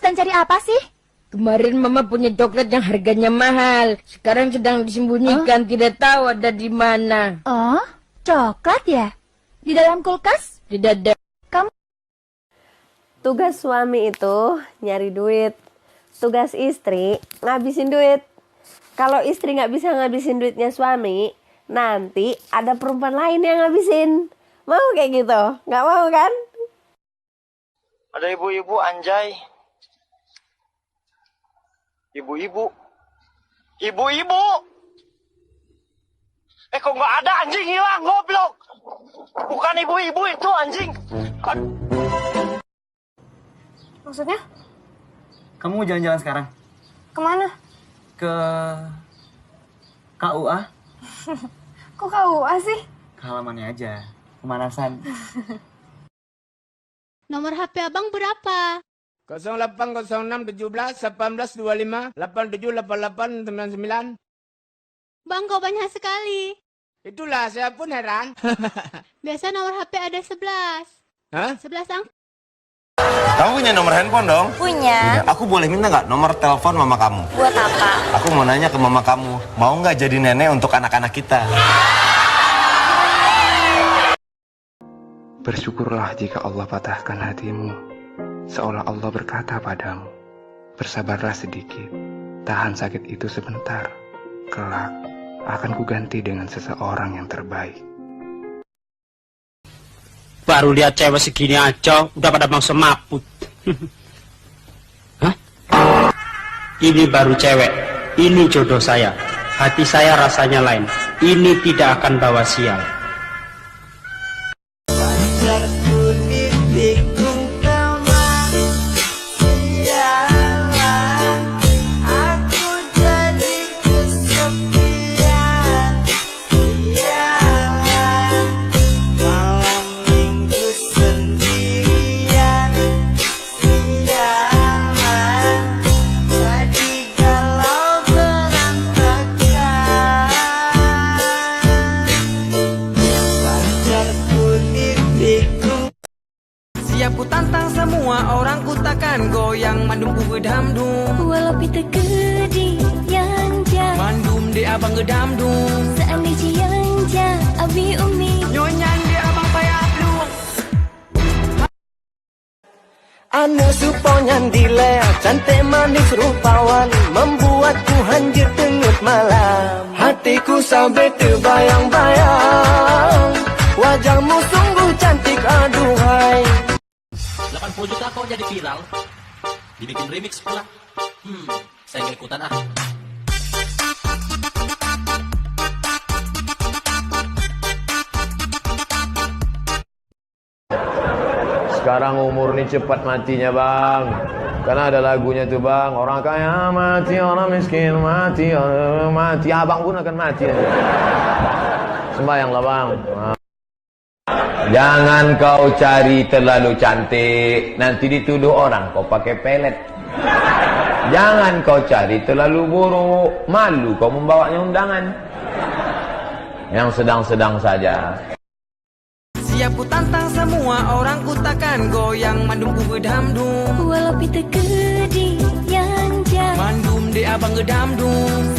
sedang cari apa sih? Kemarin Mama punya coklat yang harganya mahal. Sekarang sedang disembunyikan, tidak tahu ada di mana. Oh, coklat ya? Di dalam kulkas? Tidak ada. Kamu? Tugas suami itu nyari duit. Tugas istri ngabisin duit. Kalau istri nggak bisa ngabisin duitnya suami, nanti ada perempuan lain yang ngabisin. Mau kayak gitu? Nggak mau kan? Ada ibu-ibu anjay. Ibu-ibu. Ibu-ibu. Kok nggak ada, anjing hilang, goblok. Bukan ibu-ibu itu, anjing. Maksudnya? Kamu mau jalan-jalan sekarang? Kemana? Ke KUA? Kok KUA sih? Ke halamannya aja, pemanasan. Nomor HP abang berapa? 0806171825 878899. Bang, kok banyak sekali. Itulah, saya pun heran. Biasa nomor HP ada 11. Hah? 11 angka. Kamu punya nomor handphone dong? Punya. Aku boleh minta nggak nomor telepon mama kamu? Buat apa? Aku mau nanya ke mama kamu, mau nggak jadi nenek untuk anak-anak kita? Bersyukurlah jika Allah patahkan hatimu, seolah Allah berkata padamu, bersabarlah sedikit, tahan sakit itu sebentar, kelak akan kuganti dengan seseorang yang terbaik. Baru lihat cewek segini aja, udah pada bangsa maput. Hah? Ini baru cewek, ini jodoh saya. Hati saya rasanya lain, ini tidak akan bawa sial. Siap ku tantang semua orang, ku takkan goyang mandum ku gedamdum. Walau pita gede yang ja Mandum di abang gedamdum. Seandainya yang ja abi umi Nyonya di abang payah blum. Anu suponyan dile, cantik manis rupawan, membuatku hanjir tengut malam. Hatiku sampai terbayang-bayang, wajahmu sungguh cantik aduhai. 80 juta kok jadi viral, dibikin remix pula. Saya nggak ikutan ah. Sekarang umur nih cepat matinya bang. Karena ada lagunya tuh bang, orang kaya mati, orang miskin mati, orang mati, abang pun akan mati. Sembayanglah bang. Jangan kau cari terlalu cantik, nanti dituduh orang kau pakai pelet. Jangan kau cari terlalu buruk, malu kau membawanya undangan. Yang sedang-sedang saja. Siap ku tantang semua orang, ku takkan goyang mandum ku gedamdum. Walau pita gede yang ja Mandum di abang gedamdum.